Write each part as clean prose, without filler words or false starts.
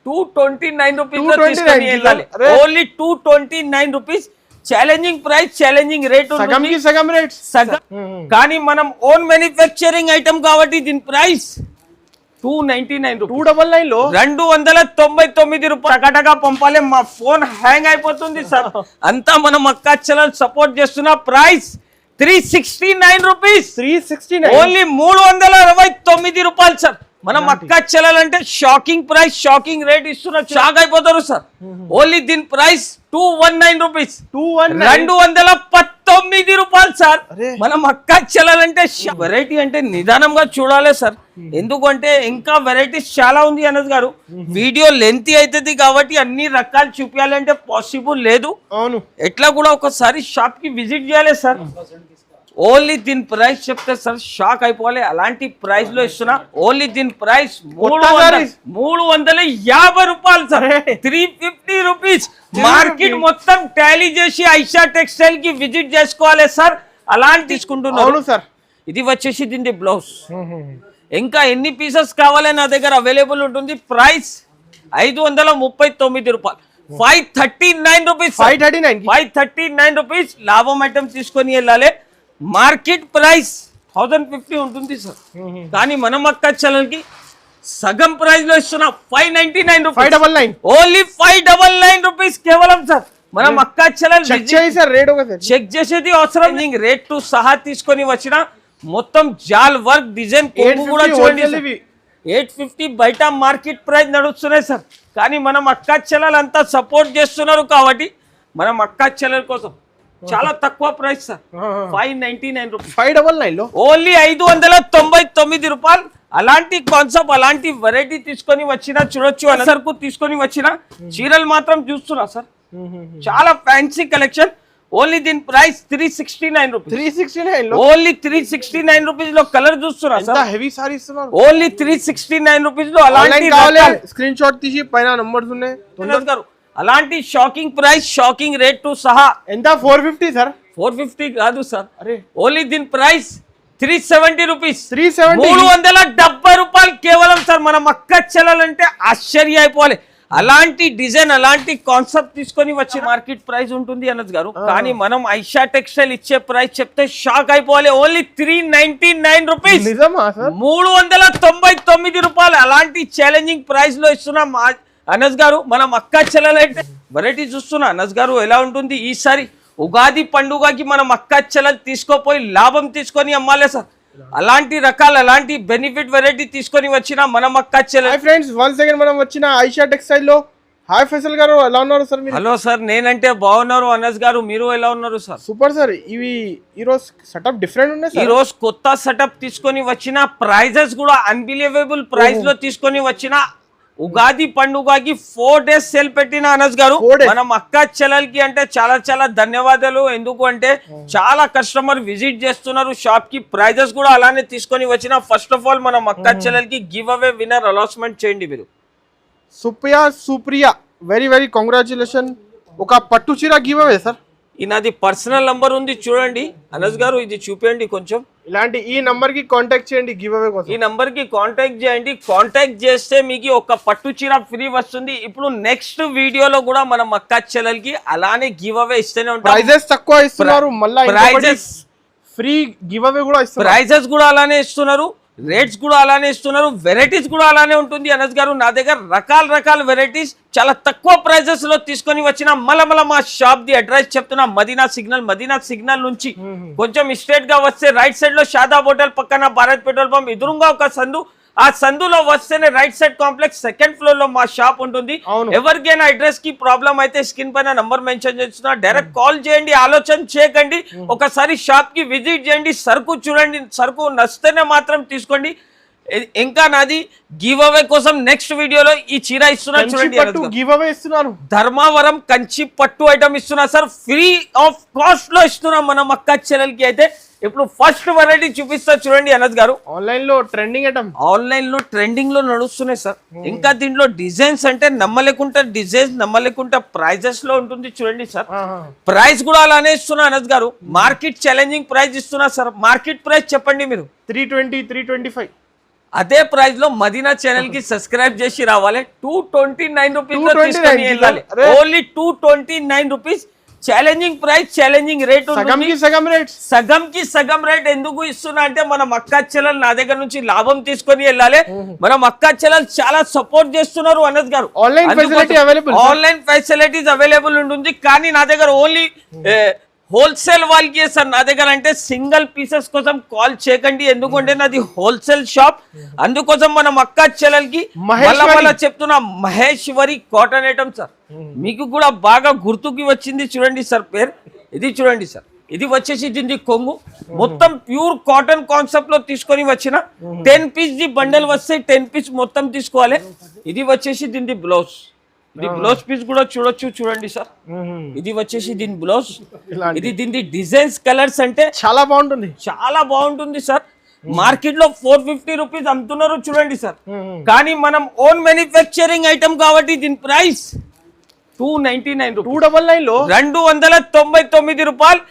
229 rupees లో తీసుకొని వెళ్ళాలి. Only 229 rupees. Challenging price, challenging rate ఉంటుంది, సగం రేట్ సగం. కానీ మనం ఓన్ మ్యానుఫ్యాక్చరింగ్ ఐటమ్ కాబట్టి దీని ప్రైస్ 299 రూపీస్. 299 లో 299 రూపాయలు టకటగా పంపాలి. మా ఫోన్ హ్యాంగ్ అయిపోతుంది సార్. అంతా మనం అక్క చెల్లెలు సపోర్ట్ చేస్తున్న ప్రైస్ 369 రూపీస్. 369 ఓన్లీ 369 రూపాయలు సార్. మనం అక్క చెల్లెలంటే షాకింగ్ ప్రైస్, షాకింగ్ రేట్ ఇస్తున్నారు, షాక్ అయిపోతారు సార్. ఓన్లీ దీని ప్రైస్ 219 రూపీస్. 219 రూపాయలు సార్. మనం అక్క చెల్లెలంటే వెరైటీ అంటే నిదానంగా చూడాలి సార్. ఎందుకంటే ఇంకా వెరైటీస్ చాలా ఉంది అనస్ గారు. వీడియో లెంతీ అవుతుంది కాబట్టి అన్ని రకాలు చూపించాలంటే పాసిబుల్ లేదు. అవును, ఎట్లా కూడా ఒకసారి షాప్ కి విజిట్ చేయాలి సార్. ఓన్లీ దీని ప్రైస్ చెప్తే సార్ షాక్ అయిపోవాలి. అలాంటి ప్రైస్ లో ఇస్తున్నా. ఓన్లీ దీని ప్రైస్ 350 రూపాయలు సార్. 350 రూపీస్. మార్కెట్ మొత్తం టాలీ చేసి ఐషా టెక్స్టైల్ కి విజిట్ చేసుకోవాలి సార్. అలాంటి తీసుకుంటున్నాను సార్. ఇది వచ్చేసి దీని బ్లౌజ్. ఇంకా ఎన్ని పీసెస్ కావాలి నా దగ్గర అవైలబుల్ ఉంటుంది. ప్రైస్ 539 రూపాయలు. 539 రూపీస్. 539 రూపీస్. లాభం ఐటమ్ తీసుకొని వెళ్ళాలి. మార్కెట్ ప్రైస్ 1050 ఉంటుంది సార్. కానీ మనం అక్క చెల్లెలకి సగం ప్రైస్ లో ఇస్తున్నా 599 రూపీస్. ఓన్లీ 599 రూపీస్ కేవలం సార్. మనం అక్క చెల్లెలు చెక్ చేసేది అవసరం. రేట్ టు సహా తీసుకొని వచ్చిన మొత్తం జాల్ వర్క్ డిజైన్ కూడా చూడండి. 850 బయట మార్కెట్ ప్రైస్ నడుస్తున్నాయి సార్. కానీ మనం అక్క చెల్లెలు అంతా సపోర్ట్ చేస్తున్నారు కాబట్టి మనం అక్క చెల్లెల కోసం చాలా తక్కువ ప్రైస్ సార్. 599 రూపీస్. 599 లో ఓన్లీ 599 రూపాయలు. అలాంటి కాన్సెప్ట్, అలాంటి వెరైటీ తీసుకొని వచ్చిన చూడొచ్చు. సరుకు తీసుకొని వచ్చిన చీరలు మాత్రం చూస్తున్నా సార్. చాలా ఫ్యాన్సీ కలెక్షన్. ఓన్లీ దీని ప్రైస్ 369 రూపీస్. 369 లో ఓన్లీ 369 రూపీస్ లో కలర్ చూస్తున్నా సార్. హెవీ సారీ ఇస్తున్నారు. ఓన్లీ 369 రూపీస్ లో అలాంటి స్క్రీన్ షాట్ తీసి పైన నంబర్స్ ఉన్నాయి. అలాంటి shocking price, shocking rate to సహా. ఎంత? 450 సార్. 450 కాదు సార్. ఓన్లీ దీని ప్రైస్ 370 రూపీస్. 370 రూపాయలు కేవలం సార్. మనం అక్క చెల్లెలంటే ఆశ్చర్య అయిపోవాలి. అలాంటి డిజైన్, అలాంటి కాన్సెప్ట్ తీసుకొని వచ్చి మార్కెట్ ప్రైస్ ఉంటుంది అనస్ గారు. కానీ మనం ఐషా టెక్స్టైల్ ఇచ్చే ప్రైస్ చెప్తే షాక్ అయిపోవాలి. Only 399 rupees. 399 రూపాయలు. అలాంటి ఛాలెంజింగ్ ప్రైస్ లో ఇస్తున్నాం అనస్ గారు. మనం అక్క చెల్లెలంటే వెరైటీ చూస్తున్నా అనస్ గారు ఎలా ఉంటుంది. ఈసారి ఉగాది పండుగకి మనం అక్క చెల్లెలు తీసుకోపోయి లాభం తీసుకొని అమ్మాలే సార్. అలాంటి రకాలు, అలాంటి బెనిఫిట్ వెరైటీ తీసుకొని వచ్చిన మనం అక్క చెల్లెలు. ఫ్రెండ్స్, వన్స్ అగైన్ మనం వచ్చిన ఐషా టెక్స్టైల్ లో. హాయ్ ఫైసల్ గారు, ఎలా ఉన్నారు సార్? హలో సార్, నేనంటే బాగున్నారు. అనస్ గారు, మీరు ఎలా ఉన్నారు సార్? Super sir. ఇవి ఈ రోజు సెటప్ డిఫరెంట్ ఉన్నాయి. ఈ రోజు కొత్త సెటప్ తీసుకొని వచ్చిన, ప్రైజెస్ కూడా అన్బిలీవబుల్ ప్రైస్ లో తీసుకొని వచ్చిన. ఉగాది పండుగకి 4 days సేల్ పెట్టిన అనస్ గారు. మనం అక్క చెల్లెలకి అంటే చాలా చాలా ధన్యవాదాలు. ఎందుకు అంటే చాలా కస్టమర్ విజిట్ చేస్తున్నారు షాప్ కి. ప్రైజెస్ కూడా అలానే తీసుకొని వచ్చిన. ఫస్ట్ ఆఫ్ ఆల్ మనం అక్క చెల్లెలకి గివ్ అవే విన్నర్ అనౌన్స్మెంట్ చేయండి మీరు. Supriya, very very congratulation. ఒక పట్టు చీర గివ్ అవే సార్. నాది పర్సనల్ నంబర్ ఉంది చూడండి అనస్ గారు, ఇది చూపించండి కొంచెం. ఇలాంటి ఈ నంబర్ కి కాంటాక్ట్ చేయండి గివ్ అవే కోసం. ఈ నంబర్ కి కాంటాక్ట్ చేయండి. కాంటాక్ట్ చేస్తే మీకు ఒక పట్టు చీర ఫ్రీ వస్తుంది. ఇప్పుడు నెక్స్ట్ వీడియోలో కూడా మనం అక్క చెల్లెలకి అలానే గివ్ అవే ఇస్తూనే ఉంటాం. ప్రైజెస్ తక్కువ ఇస్తున్నారు, మళ్ళీ ప్రైజెస్ ఫ్రీ గివ్ అవే కూడా ఇస్తున్నారు. ప్రైజెస్ కూడా అలానే ఇస్తున్నారు, రేట్స్ కూడా అలానే ఇస్తున్నారు, వెరైటీస్ కూడా అలానే ఉంటుంది అనస్ గారు. నా దగ్గర రకాల వెరైటీస్ చాలా తక్కువ ప్రైజెస్ లో తీసుకొని వచ్చిన. మళ్ళా మా షాప్ ది అడ్రస్ చెప్తున్నా. మదీనా సిగ్నల్ నుంచి కొంచెం స్ట్రేట్ గా వస్తే రైట్ సైడ్ లో షాదాబ్ హోటల్ పక్కన భారత్ పెట్రోల్ పంప్ ఎదురుగా ఒక సందు. ఆ సందులో వస్తేనే right side complex 2nd floor లో మా షాప్ ఉంటుంది. ఎవరికైనా అడ్రస్ కి ప్రాబ్లం అయితే స్క్రీన్ పైన నంబర్ మెన్షన్ చేస్తున్నా. డైరెక్ట్ కాల్ చేయండి, ఆలోచన చేయకండి. ఒకసారి షాప్ కి విజిట్ చేయండి, సరుకు చూడండి. సరుకు నచ్చితేనే మాత్రం తీసుకోండి. ఇంకా నాది గివ్ అవే కోసం నెక్స్ట్ వీడియోలో ఈ చీర ఇస్తున్నా చూడండి. గివ్ అవే ఇస్తున్నారు. ధర్మవరం కంచి పట్టు ఐటమ్ ఇస్తున్నా సార్. ఫ్రీ ఆఫ్ కాస్ట్ లో ఇస్తున్నాం మనం అక్క చెల్లెలకి. అయితే ఇప్పుడు ఫస్ట్ వెరైటీ చూపిస్తా చూడండి అనస్ గారు. ఆన్లైన్ లో ట్రెండింగ్ ఐటమ్, ఆన్లైన్ లో ట్రెండింగ్ లో నడుస్తున్నాయి సార్. ఇంకా దీంట్లో డిజైన్స్ అంటే నమ్మలేకుంటే డిజైన్స్, నమ్మలేకుంటే ప్రైజెస్ లో ఉంటుంది చూడండి సార్. ప్రైస్ కూడా అలానే ఇస్తున్నా అనస్ గారు. మార్కెట్ ఛాలెంజింగ్ ప్రైస్ ఇస్తున్నా సార్. మార్కెట్ ప్రైస్ చెప్పండి మీరు. 320, 325. అదే ప్రైస్ లో మదీనా ఛానల్ కి సబ్స్క్రైబ్ చేసి రావాలి. 229 రూపీస్ లో 229 తీసుకొని వెళ్ళాలి. Only 229 rupees. Challenging price, challenging rate. సగం కి సగం రేట్ ఎందుకు ఇస్తున్నా అంటే మన అక్కా చెల్లెలు నా దగ్గర నుంచి లాభం తీసుకొని వెళ్ళాలి. మనం అక్కా చెల్లెలు చాలా సపోర్ట్ చేస్తున్నారు అనస్ గారు. ఆన్లైన్ ఫెసిలిటీస్ అవైలబుల్ ఉంటుంది. కానీ నా దగ్గర ఓన్లీ హోల్సేల్ వాళ్ళకి సార్ నా దగ్గర అంటే సింగిల్ పీసెస్ కోసం కాల్ చేయకండి. ఎందుకంటే నాది హోల్సేల్ షాప్. అందుకోసం మనం అక్కా చెల్లెలకి మళ్ళా చెప్తున్నా, మహేశ్వరి కాటన్ ఐటమ్ సార్. మీకు కూడా బాగా గుర్తుకి వచ్చింది చూడండి సార్ పేరు. ఇది చూడండి సార్, ఇది వచ్చేసి దీనికి కొంగు మొత్తం ప్యూర్ కాటన్ కాన్సెప్ట్ లో తీసుకొని వచ్చిన 10 పీస్ ది బండల్ వస్తాయి. 10 పీస్ మొత్తం తీసుకోవాలి. ఇది వచ్చేసి దీని బ్లౌజ్. ఇది బ్లౌజ్ పీస్ కూడా చూడొచ్చు, చూడండి సార్. ఇది వచ్చేసి దీని బ్లౌజ్. ఇది దీని డిజైన్స్, కలర్స్ అంటే చాలా బాగుంటుంది, చాలా బాగుంటుంది సార్. మార్కెట్ లో 450 రూపీస్ అమ్ముతున్నారు చూడండి సార్. కానీ మనం ఓన్ మ్యానుఫ్యాక్చరింగ్ ఐటమ్ కాబట్టి దీని ప్రైస్ 299 రూపీస్. 299 రూపాయలు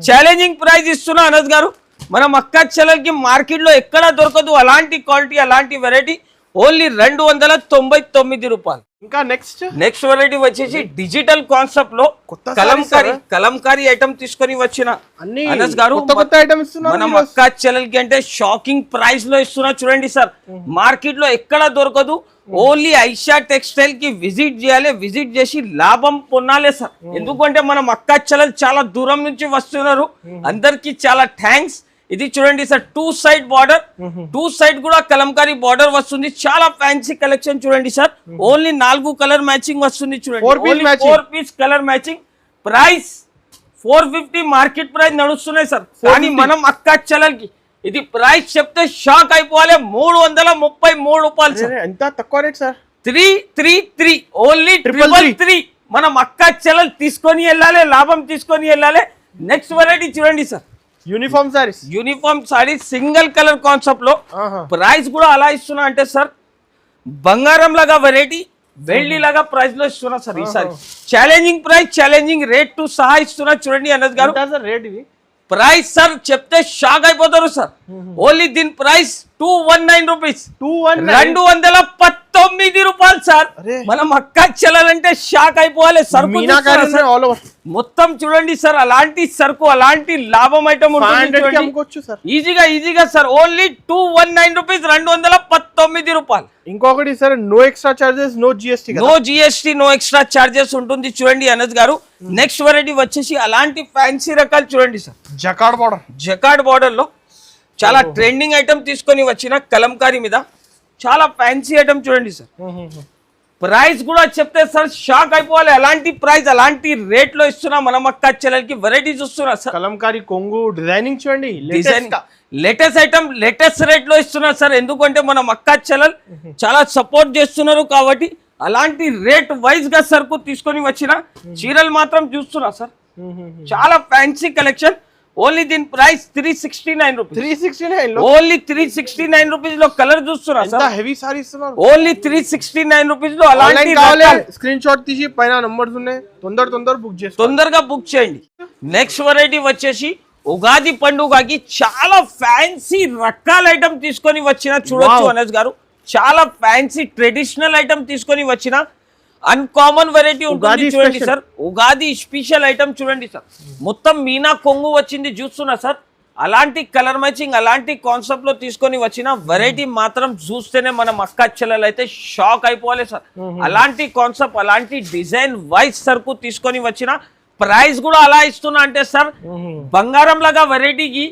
ఛాలెంజింగ్ ప్రైస్ ఇస్తున్నా అనస్ గారు. మనం అక్కా చెల్లెలకి మార్కెట్ లో ఎక్కడ దొరకదు అలాంటి క్వాలిటీ, అలాంటి వెరైటీ. ఓన్లీ 299 రూపాయలు. ఇంకా నెక్స్ట్ వెరైటీ వచ్చేసి డిజిటల్ కాన్సెప్ట్ లో కలంకారీ ఐటమ్ తీసుకొని వచ్చిన అనస్ గారు. మనం అక్కా చెల్లెలకి అంటే షాకింగ్ ప్రైస్ లో ఇస్తున్నా చూడండి సార్. మార్కెట్ లో ఎక్కడ దొరకదు. ఓన్లీ ఐషా టెక్స్టైల్ కి విజిట్ చేయాలి. విజిట్ చేసి లాభం పొందాలి సార్. ఎందుకంటే మనం అక్కా చెల్లెలు చాలా దూరం నుంచి వస్తున్నారు. అందరికి చాలా థ్యాంక్స్. ఇది చూడండి సార్, 2 సైడ్ బార్డర్, 2 సైడ్ కూడా కలంకారీ బార్డర్ వస్తుంది. చాలా ఫ్యాన్సీ కలెక్షన్ చూడండి సార్. ఓన్లీ 4 కలర్ మ్యాచింగ్ వస్తుంది చూడండి. 4 piece colour matching. Price 450 market price నడుస్తున్నాయి సార్. కానీ మనం అక్కా చెల్లెలకి ఇది ప్రైస్ చెప్తే షాక్ అయిపోవాలి. 333 రూపాయలు సార్. ఎంత తక్కువ రేట్ సార్. 333 ఓన్లీ 333. మనం అక్కా చెల్లెలు తీసుకొని వెళ్ళాలి, లాభం తీసుకొని వెళ్ళాలి. నెక్స్ట్ వెరైటీ చూడండి sir, uniform saris single colour concept లో. ప్రైస్ కూడా అలా ఇస్తున్నా అంటే సార్, బంగారం లాగా వెరైటీ, వెళ్లి లాగా ప్రైస్ లో ఇస్తున్నా సార్. ఈసారి challenging price, challenging rate to సహా ఇస్తున్నా చూడండి అనస్ గారు. రేట్ ఇది ప్రైస్ సార్ చెప్తే షాక్ అయిపోతారు సార్. ఓన్లీ దీని ప్రైస్ 219 రూపీస్. 219 రూపాయలు సార్. మనం అక్కా చెల్లెలంటే షాక్ అయిపోవాలి. సరుకు మొత్తం చూడండి సార్, అలాంటి సరుకు, అలాంటి లాభం ఐటమ్ ఈజీగా సార్. ఓన్లీ 219 రూపీస్, 219 రూపాయలు. ఇంకొకటి sir, no extra charges, no GST, no extra charges ఉంటుంది చూడండి అనస్ గారు. నెక్స్ట్ వెరైటీ వచ్చేసి అలాంటి ఫ్యాన్సీ రకాలు చూడండి సార్. జకార్డ్ బార్డర్ లో చాలా ట్రెండింగ్ ఐటమ్ తీసుకొని వచ్చిన కలంకారీ మీద చాలా ఫ్యాన్సీ ఐటమ్ చూడండి సార్. ప్రైస్ కూడా చెప్తే సార్ షాక్ అయిపోవాలి. అలాంటి ప్రైస్, అలాంటి రేట్ లో ఇస్తున్నా మనం అక్కా చెల్లెలకి. వెరైటీ చూస్తున్నా సార్. కలంకారీ కొంగు డిజైనింగ్ చూడండి, లేటెస్ట్ ఐటమ్, లేటెస్ట్ రేట్ లో ఇస్తున్నా సార్. ఎందుకంటే మనం అక్కా చెల్లెలు చాలా సపోర్ట్ చేస్తున్నారు కాబట్టి అలాంటి రేట్ వైజ్ గా సరుకు తీసుకొని వచ్చిన చీరలు మాత్రం చూస్తున్నా సార్. చాలా ఫ్యాన్సీ కలెక్షన్. ఓన్లీ దీని ప్రైస్ 369 రూపీస్. 369 ఓన్లీ 369 రూపీస్ లో కలర్ చూస్తున్నా సార్. హెవీ సారీ ఇస్తున్నారు. ఓన్లీ 369 రూపీస్ లో. అలాంటి స్క్రీన్ షాట్ తీసి పైన నంబర్స్ ఉన్నాయి, తొందరగా బుక్ చేయండి. నెక్స్ట్ వెరైటీ వచ్చేసి ఉగాది పండుగకి చాలా ఫ్యాన్సీ రకాల ఐటమ్ తీసుకొని వచ్చిన చూడొచ్చు అనస్ గారు. చాలా ఫ్యాన్సీ ట్రెడిషనల్ ఐటమ్ తీసుకొని వచ్చిన అన్కామన్ వెరైటీ ఉంటుంది చూడండి సార్. ఉగాది స్పెషల్ ఐటమ్ చూడండి సార్. మొత్తం మీనా కొంగు వచ్చింది చూస్తున్నా సార్. అలాంటి కలర్ మ్యాచింగ్, అలాంటి కాన్సెప్ట్ లో తీసుకొని వచ్చిన వెరైటీ మాత్రం చూస్తేనే మనం అక్కా చెల్లెలు అయితే షాక్ అయిపోవాలి సార్. అలాంటి కాన్సెప్ట్, అలాంటి డిజైన్ వైజ్ సరుకు తీసుకొని వచ్చిన ప్రైస్ కూడా అలా ఇస్తున్నా అంటే సార్, బంగారం లాగా వెరైటీకి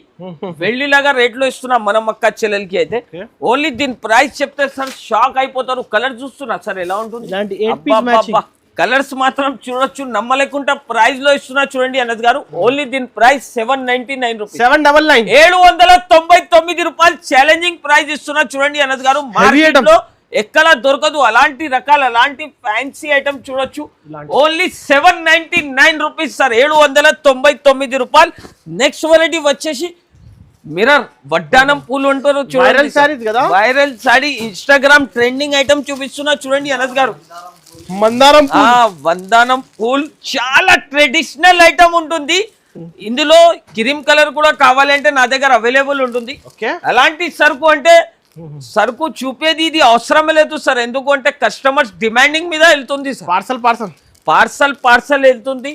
వెళ్లి లాగా రేట్ లో ఇస్తున్నా మనం అక్కా చెల్లెలకి అయితే. ఓన్లీ దీని ప్రైస్ చెప్తే సార్ షాక్ అయిపోతారు. కలర్ చూస్తున్నా సార్ ఎలా ఉంటుంది. కలర్స్ మాత్రం చూడొచ్చు, నమ్మలేకుండా ప్రైస్ లో ఇస్తున్నా చూడండి అనస్ గారు. ఓన్లీ దీని ప్రైస్ 799 రూపీస్. 799 రూపాయలు ఛాలెంజింగ్ ప్రైస్ ఇస్తున్నా చూడండి అనస్ గారు. మార్కెట్ లో ఎక్కడ దొరకదు అలాంటి రకాలు, అలాంటి ఫ్యాన్సీ ఐటమ్ చూడొచ్చు. Only 799 rupees sir. 799 రూపాయలు. నెక్స్ట్ వెరైటీ వచ్చేసి మిర్రర్ వడ్డానం పూలు అంటారు చూడండి. Viral sorry, Instagram trending item చూపిస్తున్నా చూడండి అనస్ గారు. వందానం పూల్ చాలా ట్రెడిషనల్ ఐటమ్ ఉంటుంది. ఇందులో క్రీమ్ కలర్ కూడా కావాలంటే నా దగ్గర అవైలబుల్ ఉంటుంది. అలాంటి సరుకు అంటే సరుకు చూపేది ఇది అవసరమే లేదు సార్, ఎందుకంటే కస్టమర్స్ డిమాండింగ్ మీద వెళ్తుంది సార్. పార్సల్ వెళ్తుంది.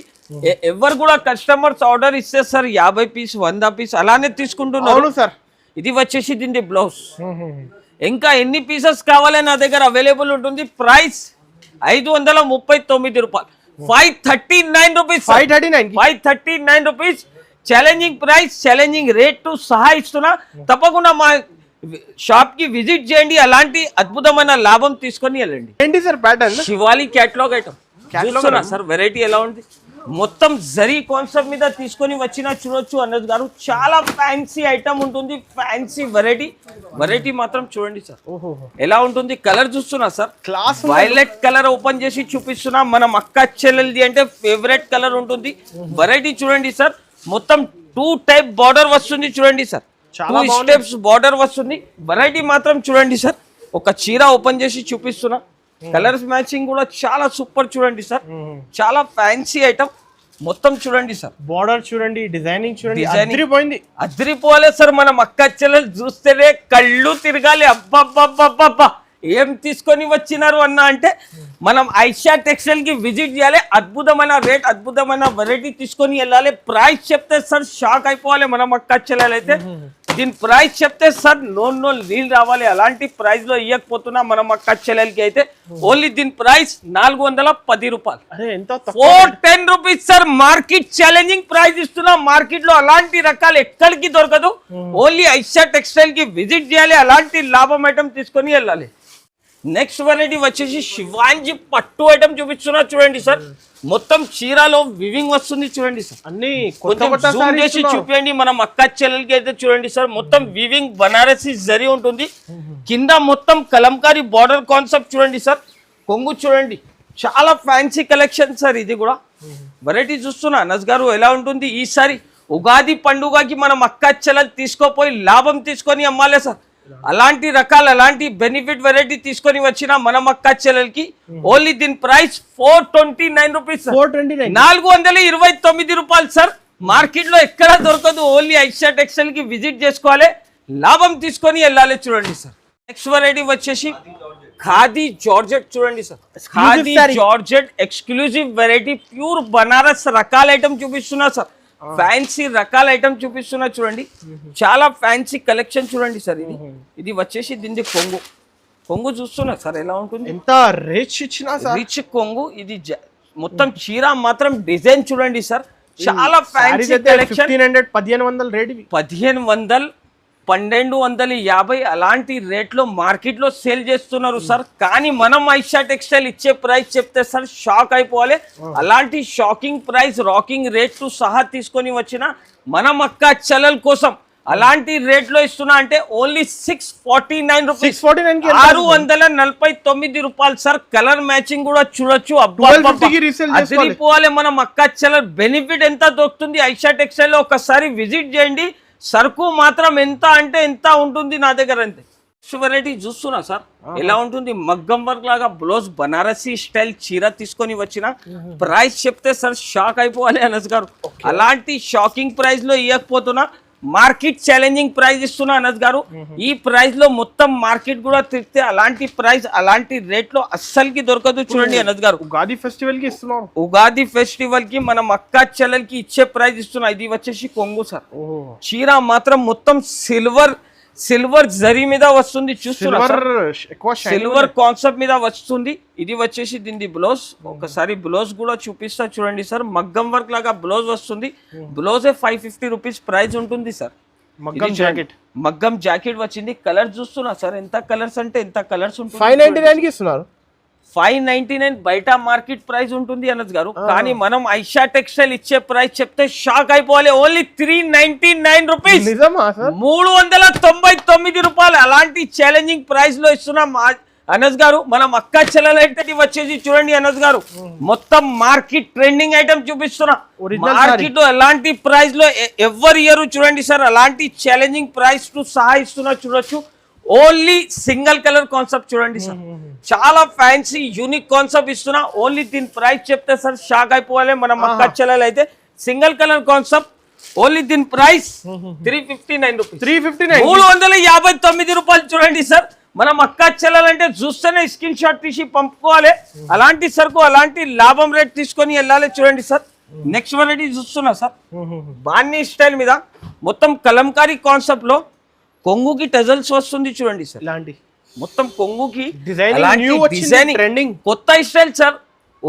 ఎవరు కూడా కస్టమర్స్ ఆర్డర్ ఇస్తే సార్ 50 పీస్ 100 పీస్ అలానే తీసుకుంటున్నారు సార్. ఇది వచ్చేసి దీని బ్లౌజ్. ఇంకా ఎన్ని పీసెస్ కావాలి నా దగ్గర అవైలబుల్ ఉంటుంది. ప్రైస్ 539 రూపాయలు, 539 rupees, 539 rupees. Challenging price, challenging rate to సహా ఇస్తున్నా. తప్పకుండా మా షాప్ కి విజిట్ చేయండి, అలాంటి అద్భుతమైన లాభం తీసుకొని వెళ్ళండి. ఏంటి sir pattern? Shivali catalogue item చూస్తున్నా సార్. వెరైటీ ఎలా ఉంది, మొత్తం జరీ కాన్సెప్ట్ మీద తీసుకొని వచ్చినా చూడొచ్చు అన్నది గారు. చాలా ఫ్యాన్సీ ఐటమ్ ఉంటుంది, ఫ్యాన్సీ వెరైటీ మాత్రం చూడండి సార్ ఎలా ఉంటుంది. కలర్ చూస్తున్నా sir, class violet colour open చేసి చూపిస్తున్నా. మనం అక్క చెల్లెల్ది అంటే ఫేవరెట్ కలర్ ఉంటుంది. వెరైటీ చూడండి సార్, మొత్తం 2 టైప్ బార్డర్ వస్తుంది చూడండి సార్, 2 స్టెప్స్ బార్డర్ వస్తుంది. వెరైటీ మాత్రం చూడండి సార్. ఒక చీర ఓపెన్ చేసి చూపిస్తున్నా. కలర్స్ మ్యాచింగ్ కూడా చాలా సూపర్ చూడండి సార్, చాలా ఫ్యాన్సీ ఐటమ్ మొత్తం చూడండి సార్. బార్డర్ చూడండి, డిజైనింగ్ చూడండి, అదిరిపోలే సార్. మనం అక్క చెల్లెలు చూస్తేనే కళ్ళు తిరగాలి. అబ్బబ్బబ్బబ్బబ్బా ఏం తీసుకొని వచ్చినారు అన్న అంటే మనం ఐషా టెక్స్టైల్ కి విజిట్ చేయాలి. అద్భుతమైన రేట్, అద్భుతమైన వెరైటీ తీసుకొని వెళ్ళాలి. ప్రైస్ చెప్తే సార్ షాక్ అయిపోవాలి. మనం అక్క చెల్లెలు అయితే దీని ప్రైస్ చెప్తే సార్ నో నీళ్ళు రావాలి. అలాంటి ప్రైస్ లో ఇవ్వకపోతున్నా మనం అక్క చెల్లెలకి అయితే. ఓన్లీ దీని ప్రైస్ 410 రూపాయలు, 410 rupees sir. Market challenging price ఇస్తున్నా. మార్కెట్ లో అలాంటి రకాలు ఎక్కడికి దొరకదు. ఓన్లీ ఐషా టెక్స్టైల్ కి విజిట్ చేయాలి, అలాంటి లాభం ఐటమ్ తీసుకొని వెళ్ళాలి. నెక్స్ట్ వెరైటీ వచ్చేసి శివాంజీ పట్టు ఐటమ్ చూపిస్తున్నా చూడండి సార్. మొత్తం చీరలో వివింగ్ వస్తుంది చూడండి సార్. అన్ని జూమ్ చేసి చూపించండి. మనం అక్క చెల్లెలకి అయితే చూడండి సార్, మొత్తం వివింగ్ బనారసి జరీ ఉంటుంది. కింద మొత్తం కలంకారీ బార్డర్ కాన్సెప్ట్ చూడండి సార్. కొంగు చూడండి, చాలా ఫ్యాన్సీ కలెక్షన్ సార్. ఇది కూడా వెరైటీ చూస్తున్నా అనస్ గారు ఎలా ఉంటుంది. ఈసారి ఉగాది పండుగకి మనం అక్క చెల్లెలు తీసుకోపోయి లాభం తీసుకొని అమ్మాలే సార్. అలాంటి రకాల అలాంటి బెనిఫిట్ వెరైటీ తీసుకొని వచ్చిన మనం అక్క చెల్లెలకి ఓన్లీ దీని ప్రైస్ 429 రూపీస్, 429 రూపాయలు సార్. మార్కెట్ లో ఎక్కడ దొరకదు. ఓన్లీ ఐషా టెక్స్టైల్ కి విజిట్ చేసుకోవాలి, లాభం తీసుకొని వెళ్ళాలి చూడండి సార్. నెక్స్ట్ వెరైటీ వచ్చేసి ఖాదీ జార్జెట్ చూడండి sir. Khadi georgette exclusive variety, pure Banaras రకాల ఐటమ్ చూపిస్తున్నా సార్. ఫ్యాన్సీ రకాల ఐటమ్ చూపిస్తున్నా చూడండి, చాలా ఫ్యాన్సీ కలెక్షన్ చూడండి సార్. ఇది వచ్చేసి దీని కొంగు చూస్తున్నా సార్ ఎలా ఉంటుంది. ఎంత రిచ్ ఇచ్చినా సార్, రిచ్ కొంగు. ఇది మొత్తం చీర మాత్రం డిజైన్ చూడండి సార్, చాలా ఫ్యాన్సీ కలెక్షన్. 1500 రేట్, 1500 1250 అలాంటి రేట్లో మార్కెట్ లో సేల్ చేస్తున్నారు సార్. కానీ మనం ఐషా టెక్స్టైల్ ఇచ్చే ప్రైస్ చెప్తే సార్ షాక్ అయిపోవాలి. అలాంటి shocking price, rocking rate to సహా తీసుకొని వచ్చిన మనం అక్క చెల్లెల కోసం అలాంటి రేట్ లో ఇస్తున్నా అంటే ఓన్లీ 649 రూపీస్, 649 రూపాయలు సార్. కలర్ మ్యాచింగ్ కూడా చూడొచ్చు. అదిరిపోవాలి. మనం అక్క చెల్లెల బెనిఫిట్ ఎంత దొరుకుతుంది ఐషా టెక్స్టైల్ లో ఒకసారి విజిట్ చేయండి. సరుకు మాత్రం ఎంత అంటే ఎంత ఉంటుంది నా దగ్గర. అంతే వెరైటీ చూస్తున్నా సార్ ఎలా ఉంటుంది. మగ్గం వర్క్ లాగా బ్లౌజ్ బనారసి స్టైల్ చీర తీసుకొని వచ్చిన ప్రైస్ చెప్తే సార్ షాక్ అయిపోవాలి అనస్ గారు. అలాంటి షాకింగ్ ప్రైస్ లో ఇవ్వకపోతున్నా, మార్కెట్ ఛాలెంజింగ్ ప్రైస్ ఇస్తున్నా అనస్ గారు. ఈ ప్రైస్ లో మొత్తం మార్కెట్ కూడా తిరిగితే అలాంటి ప్రైస్ అలాంటి రేట్ లో అస్సలకి దొరకదు చూడండి అనస్ గారు. ఉగాది ఫెస్టివల్ కి ఇస్తున్నాం. ఉగాది ఫెస్టివల్ కి మనం అక్క చెల్లెలకి ఇచ్చే ప్రైస్ ఇస్తున్నా. ఇది వచ్చేసి కొంగు సార్. చీర మాత్రం మొత్తం సిల్వర్ జరీ మీద వస్తుంది చూస్తున్నా, సిల్వర్ కాన్సెప్ట్ మీద వస్తుంది. ఇది వచ్చేసి దీని బ్లౌజ్. ఒకసారి బ్లౌజ్ కూడా చూపిస్తా చూడండి సార్. మగ్గం వర్క్ లాగా బ్లౌజ్ వస్తుంది. బ్లౌజ్ 550 రూపీస్ ప్రైస్ ఉంటుంది సార్. మగ్గం జాకెట్ వచ్చింది. కలర్ చూస్తున్నా సార్, ఎంత కలర్స్ అంటే ఎంత కలర్స్ ఉంటుంది. 599 కి ఇస్తున్నారు. 599 బయట మార్కెట్ ప్రైస్ ఉంటుంది అనస్ గారు. కానీ మనం ఐషా టెక్స్టైల్ ఇచ్చే ప్రైస్ చెప్తే షాక్ అయిపోవాలి. ఓన్లీ 399 రూపీస్, 399 రూపాయలు. అలాంటి ఛాలెంజింగ్ ప్రైస్ లో ఇస్తున్నాం అనస్ గారు. మనం అక్క చెల్లెలైతే వచ్చేసి చూడండి అనస్ గారు, మొత్తం మార్కెట్ ట్రెండింగ్ ఐటమ్ చూపిస్తున్నా. మార్కెట్ లో ఎలాంటి ప్రైస్ లో ఎవరు ఇయర్ చూడండి సార్. అలాంటి ఛాలెంజింగ్ ప్రైస్ టు సహా ఇస్తున్నా చూడొచ్చు. ఓన్లీ సింగిల్ కలర్ కాన్సెప్ట్ చూడండి సార్, చాలా ఫ్యాన్సీ యూనిక్ కాన్సెప్ట్ ఇస్తున్నా. ఓన్లీ దీని ప్రైస్ చెప్తే సార్ షాక్ అయిపోవాలి. మనం అక్క చెల్లెలు అయితే సింగిల్ కలర్ కాన్సెప్ట్ ఓన్లీ దీని ప్రైస్ 359 రూపీస్. 359. 359 రూపాయలు చూడండి సార్. మనం అక్క చెల్లాలంటే చూస్తేనే స్క్రీన్ షాట్ తీసి పంపుకోవాలి. అలాంటి సరుకు అలాంటి లాభం రేట్ తీసుకొని వెళ్ళాలి. చూడండి సార్, నెక్స్ట్ వెరైటీ చూస్తున్నా సార్. బాన్ని స్టైల్ మీద మొత్తం కలంకారీ కాన్సెప్ట్ లో కొంగుకి టజల్స్ వస్తుంది చూడండి సార్. ఇలాంటి మొత్తం కొంగుకి డిజైనింగ్ ట్రెండింగ్ కొత్త స్టైల్ సార్.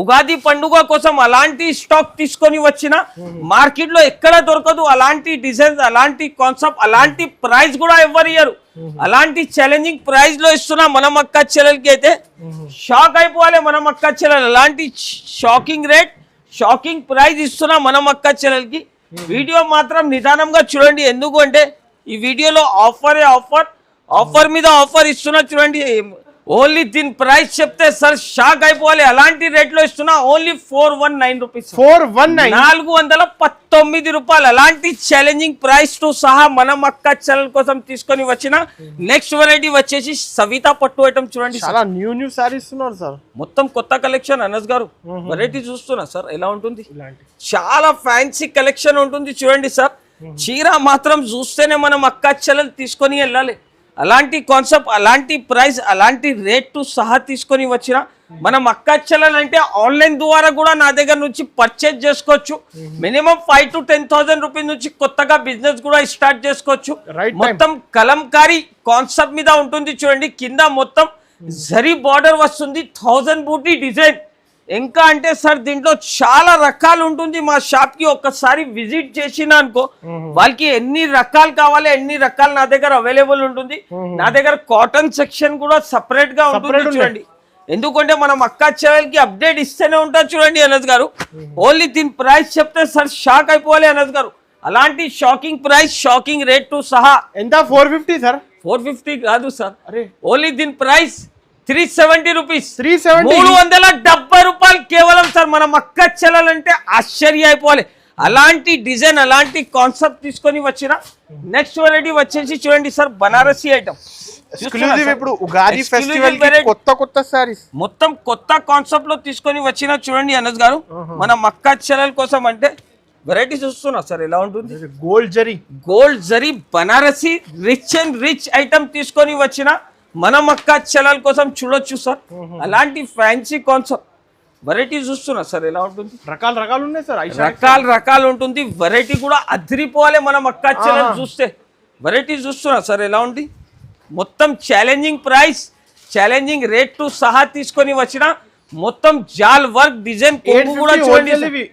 ఉగాది పండుగ కోసం అలాంటి స్టాక్ తీసుకొని వచ్చిన మార్కెట్ లో ఎక్కడ దొరకదు. అలాంటి డిజైన్స్, అలాంటి కాన్సెప్ట్, అలాంటి ప్రైస్ కూడా ఎవరు ఇయ్యరు. అలాంటి ఛాలెంజింగ్ ప్రైస్ లో ఇస్తున్నా మనం అక్క చెల్లెలకి అయితే షాక్ అయిపోవాలి. మనం అక్క చెల్లెలు అలాంటి షాకింగ్ రేట్, షాకింగ్ ప్రైస్ ఇస్తున్నా మనం అక్క చెల్లెలకి. వీడియో మాత్రం నిదానంగా చూడండి. ఎందుకు అంటే ఈ వీడియోలో ఆఫర్ మీద ఆఫర్ ఇస్తున్నా చూడండి. ఓన్లీ దీని ప్రైస్ చెప్తే సార్ షాక్ అయిపోవాలి. అలాంటి రేట్ లో ఇస్తున్నా ఓన్లీ 419 రూపీస్. 419 రూపాయలు. అలాంటి ఛాలెంజింగ్ ప్రైస్ తో సహా మనం అక్క చెల్లెల కోసం తీసుకొని వచ్చిన నెక్స్ట్ వెరైటీ వచ్చేసి సవితా పట్టు ఐటమ్ చూడండి. చాలా న్యూ సారీస్ ఉన్నారు సార్. మొత్తం కొత్త కలెక్షన్. అనస్ గారు వెరైటీ చూస్తున్నా సార్ ఎలా ఉంటుంది. చాలా ఫ్యాన్సీ కలెక్షన్ ఉంటుంది చూడండి సార్. చీర మాత్రం చూస్తేనే మనం అక్క చెల్లెలు తీసుకొని వెళ్ళాలి. అలాంటి కాన్సెప్ట్, అలాంటి ప్రైస్, అలాంటి రేట్ టు సహా తీసుకొని వచ్చిన మనం అక్క చెల్లెలంటే ఆన్లైన్ ద్వారా కూడా నా దగ్గర నుంచి పర్చేజ్ చేసుకోవచ్చు. మినిమం 5 to 10,000 రూపీస్ నుంచి కొత్తగా బిజినెస్ కూడా స్టార్ట్ చేసుకోవచ్చు. మొత్తం కలంకారీ కాన్సెప్ట్ మీద ఉంటుంది చూడండి. కింద మొత్తం జరీ బార్డర్ వస్తుంది, 1000 బూటీ డిజైన్. ఇంకా అంటే సార్ దీంట్లో చాలా రకాలు ఉంటుంది. మా షాప్ కి ఒక్కసారి విజిట్ చేసిన అనుకో వాళ్ళకి ఎన్ని రకాలు కావాలి ఎన్ని రకాలు నా దగ్గర అవైలబుల్ ఉంటుంది. నా దగ్గర కాటన్ సెక్షన్ కూడా సపరేట్ గా ఉంటుంది చూడండి. ఎందుకంటే మనం అక్క చెల్లెలకి అప్డేట్ ఇస్తూనే ఉంటాం చూడండి. అనస్ గారు ఓన్లీ దీని ప్రైస్ చెప్తే సార్ షాక్ అయిపోవాలి అనస్ గారు. అలాంటి shocking price, shocking rate to సహా. ఎంత? 450 సార్. 450 కాదు సార్, ఓన్లీ దీని ప్రైస్ 370 రూపీస్. 370 రూపాయలు కేవలం సార్. మనం అక్క చెల్లెలంటే ఆశ్చర్య అయిపోవాలి. అలాంటి డిజైన్, అలాంటి కాన్సెప్ట్ తీసుకొని వచ్చిన నెక్స్ట్ వెరైటీ వచ్చేసి చూడండి సార్ బనారసి ఐటమ్. ఇప్పుడు ఉగాది ఫెస్టివల్ కొత్త సారీస్ మొత్తం కొత్త కాన్సెప్ట్ లో తీసుకొని వచ్చిన చూడండి. అనస్ గారు మనం అక్క చెల్లెల కోసం అంటే వెరైటీ చూస్తున్నా సార్ ఎలా ఉంటుంది. Gold zari Banarasi rich item తీసుకొని వచ్చిన మనం అక్క చెల్లెల కోసం చూడొచ్చు సార్. అలాంటి ఫ్యాన్సీ కాన్సెప్ట్ వెరైటీ చూస్తున్నా సార్ ఎలా ఉంటుంది. రకాలు ఉన్నాయి సార్. రకాలు ఉంటుంది. వెరైటీ కూడా అదిరిపోవాలి మనం అక్క చెల్లెలు చూస్తే. వెరైటీ చూస్తున్నా సార్ ఎలా ఉంది. మొత్తం challenging price, challenging rate to సహా తీసుకొని వచ్చిన మొత్తం జాల్ వర్క్ డిజైన్ కూడా చూడండి.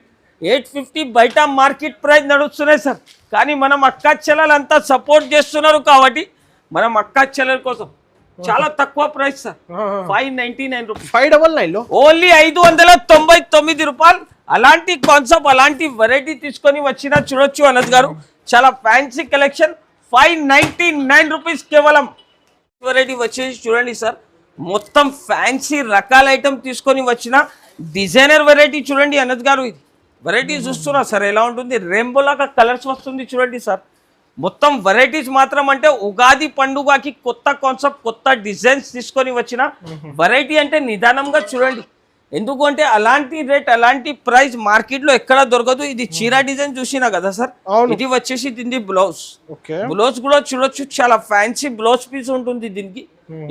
850 బయట మార్కెట్ ప్రైస్ నడుస్తున్నాయి సార్. కానీ మనం అక్క చెల్లెలు అంతా సపోర్ట్ చేస్తున్నారు కాబట్టి మనం అక్క చెల్లెల కోసం చాలా తక్కువ ప్రైస్ సార్. 599 రూపీస్. 599 ఓన్లీ 599 రూపాయలు. అలాంటి కాన్సెప్ట్, అలాంటి వెరైటీ తీసుకొని వచ్చిన చూడొచ్చు అనస్ గారు. చాలా ఫ్యాన్సీ కలెక్షన్. 599 రూపీస్ కేవలం. వెరైటీ వచ్చేసి చూడండి సార్. మొత్తం ఫ్యాన్సీ రకాల ఐటమ్ తీసుకొని వచ్చిన డిజైనర్ వెరైటీ చూడండి అనస్ గారు. ఇది వెరైటీ చూస్తున్నా సార్ ఎలా ఉంటుంది. రెయిన్బో లాగా కలర్స్ వస్తుంది చూడండి సార్. మొత్తం వెరైటీస్ మాత్రం అంటే ఉగాది పండుగకి కొత్త కాన్సెప్ట్, కొత్త డిజైన్స్ తీసుకొని వచ్చిన వెరైటీ అంటే నిదానంగా చూడండి. ఎందుకంటే అలాంటి రేట్, అలాంటి ప్రైస్ మార్కెట్ లో ఎక్కడ దొరకదు. ఇది చీర డిజైన్ చూసినా కదా సార్. ఇది వచ్చేసి దీని బ్లౌజ్ కూడా చూడొచ్చు. చాలా ఫ్యాన్సీ బ్లౌజ్ పీస్ ఉంటుంది దీనికి.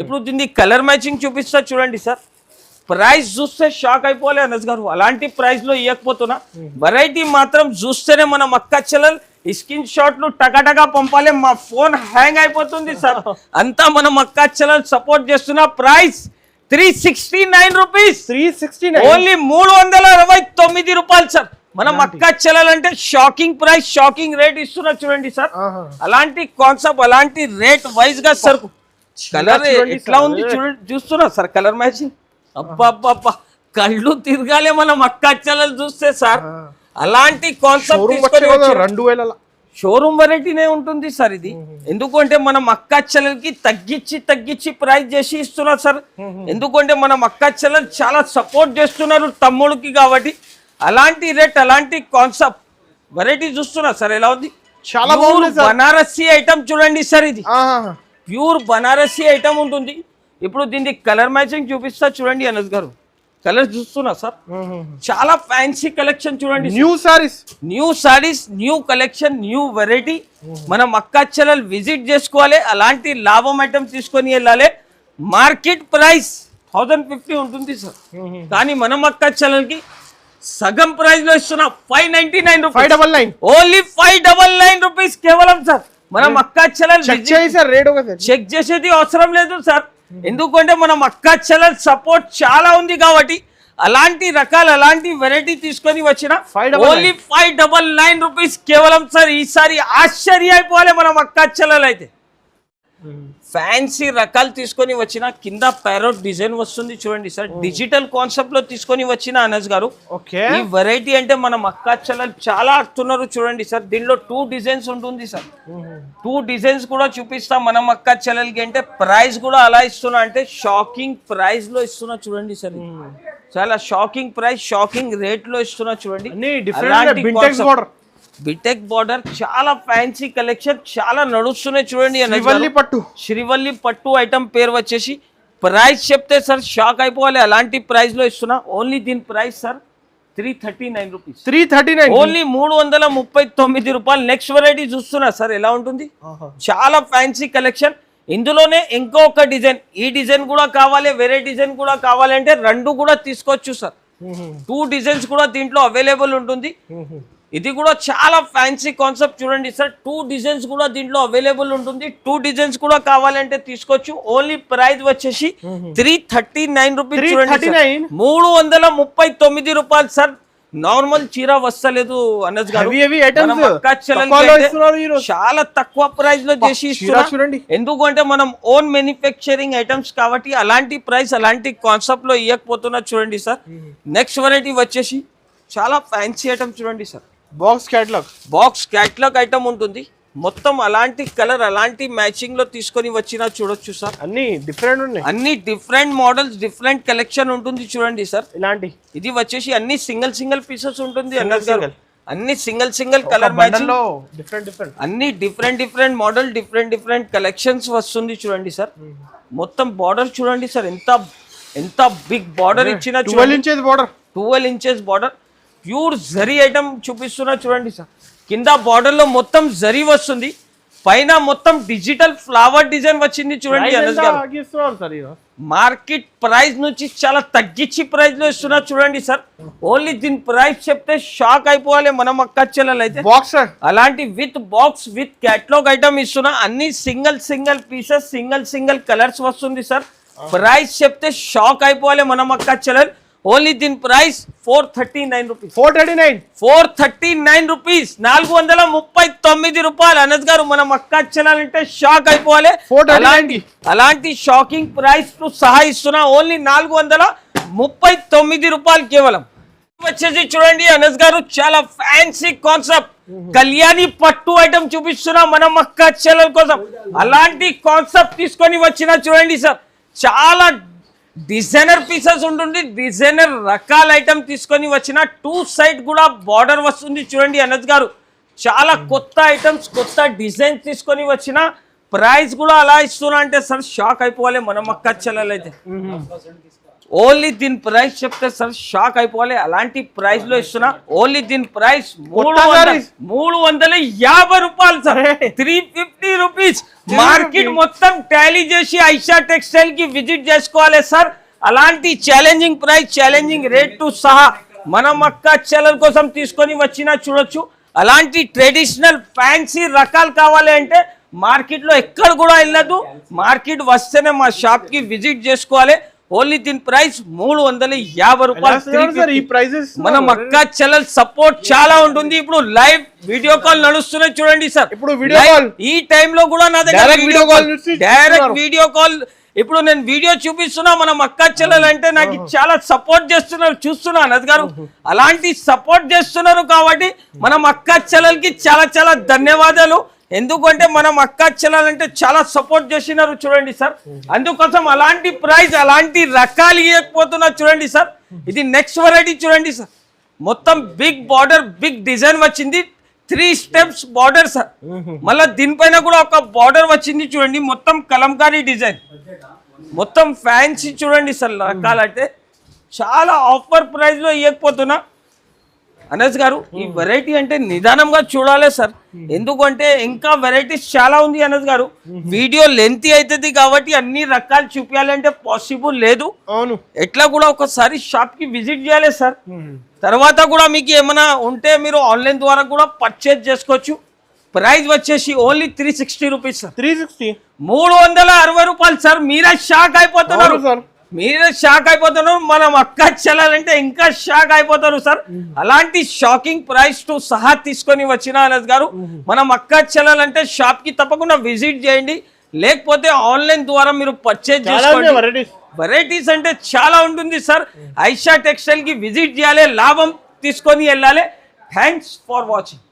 ఇప్పుడు దీన్ని కలర్ మ్యాచింగ్ చూపిస్తా చూడండి సార్. ప్రైస్ చూస్తే షాక్ అయిపోలే అనస్ గారు. అలాంటి ప్రైస్ లో ఇవ్వకపోతున్నా. వెరైటీ మాత్రం చూస్తేనే మనం అక్క చెల్లెలు స్క్రీన్ షాట్లు టకాటగా పంపాలి. మా ఫోన్ హ్యాంగ్ అయిపోతుంది సార్. అంతా మనం అక్క చెల్లెలు సపోర్ట్ చేస్తున్నా. Price 369 rupees. 369 ఓన్లీ 329 రూపాయలు సార్. మనం అక్క చెల్లెలంటే షాకింగ్ ప్రైస్, షాకింగ్ రేట్ ఇస్తున్నా చూడండి సార్. అలాంటి కాన్సెప్ట్, అలాంటి రేట్ వైజ్ గా సార్. కలర్ ఎట్లా ఉంది చూస్తున్నా సార్. కలర్ మ్యాచింగ్ అబ్బా కళ్ళు తిరగాలి మనం అక్క చెల్లెలు చూస్తే సార్. అలాంటి కాన్సెప్ట్ షోరూమ్ వెరైటీనే ఉంటుంది సార్ ఇది. ఎందుకంటే మనం అక్క చెల్లెలకి తగ్గించి ప్రైస్ చేసి ఇస్తున్నారు సార్. ఎందుకంటే మనం అక్క చెల్లెలు చాలా సపోర్ట్ చేస్తున్నారు తమ్ముడికి కాబట్టి. అలాంటి రేట్, అలాంటి కాన్సెప్ట్ వెరైటీ చూస్తున్నా సార్ ఎలా ఉంది. చాలా బాగుంది. బనారసి ఐటమ్ చూడండి సార్. ఇది ప్యూర్ బనారసి ఐటమ్ ఉంటుంది. ఇప్పుడు దీనికి కలర్ మ్యాచింగ్ చూపిస్తా చూడండి అనస్ గారు. కలర్ చూస్తున్నా సార్, చాలా ఫ్యాన్సీ కలెక్షన్ చూడండి. New saris, new collection, new variety. మనం అక్కా చెల్లెలు విజిట్ చేసుకోవాలి, అలాంటి లాభం ఐటమ్ తీసుకొని వెళ్ళాలి. మార్కెట్ ప్రైస్ 1050 ఉంటుంది సార్, కానీ మనం అక్కా చెల్లెలకి సగం ప్రైస్ లో ఇస్తున్నా 599 రూపీస్, ఓన్లీ 599 రూపీస్ కేవలం సార్. మనం అక్కా చెల్లెలు చెక్ చేసేది అవసరం లేదు సార్, ఎందుకంటే మనం అక్కా చెల్లెలు సపోర్ట్ చాలా ఉంది కాబట్టి అలాంటి రకాలు అలాంటి వెరైటీ తీసుకొని వచ్చిన ఓన్లీ 599 రూపీస్ కేవలం సార్. ఈసారి ఆశ్చర్య అయిపోవాలి మనం అక్కా చెల్లెలు అయితే. ఫ్యాన్సీ రకాలు తీసుకొని వచ్చిన, కింద ప్యారోట్ డిజైన్ వస్తుంది చూడండి సార్, డిజిటల్ కాన్సెప్ట్ లో తీసుకొని వచ్చిన అనస్ గారు. ఈ వెరైటీ అంటే మనం అక్కా చెల్లెలు చాలా ఆడుతున్నారు చూడండి సార్. దీనిలో 2 డిజైన్స్ ఉంటుంది సార్, 2 డిజైన్స్ కూడా చూపిస్తాం మనం అక్కా చెల్లెలకి. అంటే ప్రైస్ కూడా అలా ఇస్తున్నా, అంటే షాకింగ్ ప్రైస్ లో ఇస్తున్నా చూడండి సార్. చాలా షాకింగ్ ప్రైస్, షాకింగ్ రేట్ లో ఇస్తున్నా చూడండి. బిటెక్ బార్డర్, చాలా ఫ్యాన్సీ కలెక్షన్, చాలా నడుస్తున్నాయి చూడండి. శ్రీవల్లి పట్టు ఐటమ్ పేరు వచ్చేసి, ప్రైస్ చెప్తే సార్ షాక్ అయిపోవాలి, అలాంటి ప్రైస్ లో ఇస్తున్నా. ఓన్లీ దీని ప్రైస్ సార్ 339 రూపీస్, 339, ఓన్లీ 339 రూపాయలు. నెక్స్ట్ వెరైటీ చూస్తున్నా సార్ ఎలా ఉంటుంది, చాలా ఫ్యాన్సీ కలెక్షన్. ఇందులోనే ఇంకొక డిజైన్, ఈ డిజైన్ కూడా కావాలి, వేరే డిజైన్ కూడా కావాలి అంటే 2 కూడా తీసుకోవచ్చు సార్. 2 డిజైన్స్ కూడా దీంట్లో అవైలబుల్ ఉంటుంది. ఇది కూడా చాలా ఫ్యాన్సీ కాన్సెప్ట్ చూడండి సార్. 2 డిజైన్స్ కూడా దీంట్లో అవైలబుల్ ఉంటుంది. 2 డిజైన్స్ కూడా కావాలంటే తీసుకోవచ్చు. ఓన్లీ ప్రైస్ వచ్చేసి 339 రూపీస్ చూడండి, 339 రూపాయలు సార్. నార్మల్ చీర వస్తలేదు అనస్ గారు, చాలా తక్కువ ప్రైస్ లో చేసి చూడండి. ఎందుకంటే మనం ఓన్ మ్యానుఫ్యాక్చరింగ్ ఐటమ్స్ కాబట్టి అలాంటి ప్రైస్ అలాంటి కాన్సెప్ట్ లో ఇవ్వకపోతున్నా చూడండి సార్. నెక్స్ట్ వెరైటీ వచ్చేసి చాలా ఫ్యాన్సీ ఐటమ్ చూడండి సార్. బాక్స్ క్యాటలాగ్ ఐటమ్ ఉంటుంది మొత్తం. అలాంటి కలర్ అలాంటి మ్యాచింగ్ లో తీసుకొని వచ్చినా చూడొచ్చు సార్. అన్ని డిఫరెంట్ మోడల్స్, డిఫరెంట్ కలెక్షన్ ఉంటుంది చూడండి సార్. ఇలాంటి ఇది వచ్చేసి అన్ని సింగిల్ పీసెస్ ఉంటుంది అన్నది గారు. అన్ని సింగిల్ కలర్ మ్యాచింగ్, అన్ని డిఫరెంట్ మోడల్, డిఫరెంట్ కలెక్షన్స్ వస్తుంది చూడండి సార్. మొత్తం బార్డర్ చూడండి సార్, ఎంత బిగ్ బార్డర్ ఇచ్చిన, 12 inches border. Pure zari item చూపిస్తున్నా చూడండి సార్. కింద బార్డర్ లో మొత్తం జరీ వస్తుంది, పైన మొత్తం డిజిటల్ ఫ్లవర్ డిజైన్ వచ్చింది చూడండి. మార్కెట్ ప్రైస్ నుంచి చాలా తగ్గించి ప్రైస్ లో ఇస్తున్నా చూడండి సార్. ఓన్లీ దీని ప్రైస్ చెప్తే షాక్ అయిపోవాలి మనం అక్కా చెల్లెలు అయితే. అలాంటి with box with catalogue item ఇస్తున్నా. అన్ని సింగిల్ పీసెస్, సింగిల్ కలర్స్ వస్తుంది సార్. ప్రైస్ చెప్తే షాక్ అయిపోవాలి మనం అక్కా చెల్లెలు. ఓన్లీ దీని ప్రైస్ 439 రూపీస్, 439 రూపీస్, 439 రూపాయలు. అనస్ గారు మనం అక్కా చెల్లాలంటే షాక్ అయిపోవాలి. అలాంటి షాకింగ్ ప్రైస్ తో సహా ఇస్తున్నా. ఓన్లీ 439 రూపాయలు కేవలం. వచ్చేసి చూడండి అనస్ గారు, చాలా ఫ్యాన్సీ కాన్సెప్ట్ కళ్యాణి పట్టు ఐటమ్ చూపిస్తున్నా మనం అక్కా చెల్లెల కోసం. అలాంటి కాన్సెప్ట్ తీసుకొని వచ్చిన చూడండి సార్. చాలా డిజైనర్ పీసెస్ ఉంటుంది, డిజైనర్ రకాల ఐటమ్ తీసుకొని వచ్చిన. 2 సైడ్ కూడా బార్డర్ వస్తుంది చూడండి అనస్ గారు. చాలా కొత్త ఐటమ్స్, కొత్త డిజైన్ తీసుకొని వచ్చిన. ప్రైస్ కూడా అలా ఇస్తున్నా అంటే సార్ షాక్ అయిపోవాలి మనం అక్కా చెల్లెలు అయితే. ఓన్లీ దీని ప్రైస్ చెప్తే సార్ షాక్ అయిపోవాలి, అలాంటి ప్రైస్ లో ఇస్తున్నా. ఓన్లీ దీని ప్రైస్ 350 రూపాయలు సార్, 350 రూపీస్. మార్కెట్ మొత్తం టాలీ చేసి ఐషా టెక్స్టైల్ కి విజిట్ చేసుకోవాలి సార్. అలాంటి challenging price, challenging rate to సహా మనం అక్కా చెల్లెల కోసం తీసుకొని వచ్చినా చూడొచ్చు. అలాంటి ట్రెడిషనల్ ఫ్యాన్సీ రకాలు కావాలి అంటే మార్కెట్ లో ఎక్కడ కూడా వెళ్ళదు, మార్కెట్ వస్తేనే మా షాప్ కి విజిట్ చేసుకోవాలి. ఓన్లీ దీని ప్రైస్ 350 రూపాయలు. మనం అక్కా చెల్లెల సపోర్ట్ చాలా ఉంటుంది. ఇప్పుడు లైవ్ వీడియో కాల్ నడుస్తున్నాయి చూడండి సార్. ఇప్పుడు ఈ టైంలో కూడా నా దగ్గర డైరెక్ట్ వీడియో కాల్. ఇప్పుడు నేను వీడియో చూపిస్తున్నా. మనం అక్కా చెల్లెలు అంటే నాకు చాలా సపోర్ట్ చేస్తున్నారు, చూస్తున్నా అనస్ గారు. అలాంటి సపోర్ట్ చేస్తున్నారు కాబట్టి మనం అక్కా చెల్లెలకి చాలా ధన్యవాదాలు. ఎందుకంటే మనం అక్కా చెల్లెలంటే చాలా సపోర్ట్ చేసినారు చూడండి సార్. అందుకోసం అలాంటి ప్రైస్ అలాంటి రకాలు ఇవ్వకపోతున్నా చూడండి సార్. ఇది నెక్స్ట్ వెరైటీ చూడండి సార్. మొత్తం బిగ్ బార్డర్, బిగ్ డిజైన్ వచ్చింది. 3 స్టెప్స్ బార్డర్ సార్. మళ్ళీ దీనిపైన కూడా ఒక బార్డర్ వచ్చింది చూడండి. మొత్తం కలంకారీ డిజైన్, మొత్తం ఫ్యాన్సీ చూడండి సార్. రకాలంటే చాలా ఆఫర్ ప్రైస్ లో ఇవ్వకపోతున్నా అనస్ గారు. ఈ వెరైటీ అంటే నిదానంగా చూడాలి సార్, ఎందుకంటే ఇంకా వెరైటీస్ చాలా ఉంది అనస్ గారు. వీడియో లెంతీ అవుతుంది కాబట్టి అన్ని రకాలు చూపించాలంటే పాసిబుల్ లేదు. అవును, ఎట్లా కూడా ఒకసారి షాప్ కి విజిట్ చేయాలి సార్. తర్వాత కూడా మీకు ఏమైనా ఉంటే మీరు ఆన్లైన్ ద్వారా కూడా పర్చేజ్ చేసుకోవచ్చు. ప్రైస్ వచ్చేసి ఓన్లీ 360 రూపీస్ సార్. 360, 360 రూపాయలు సార్. మీరే షాక్ అయిపోతున్నారు సార్, మీరే షాక్ అయిపోతున్నారు. మనం అక్క చెల్లాలంటే ఇంకా షాక్ అయిపోతారు సార్. అలాంటి షాకింగ్ ప్రైస్ టు సహా తీసుకొని వచ్చిన అనస్ గారు. మనం అక్క చెల్లాలంటే షాప్ కి తప్పకుండా విజిట్ చేయండి, లేకపోతే ఆన్లైన్ ద్వారా మీరు పర్చేజ్ చేసుకోండి. వెరైటీస్ అంటే చాలా ఉంటుంది సార్. ఐషా టెక్స్టైల్ కి విజిట్ చేయాలి, లాభం తీసుకొని వెళ్ళాలి. Thanks for watching.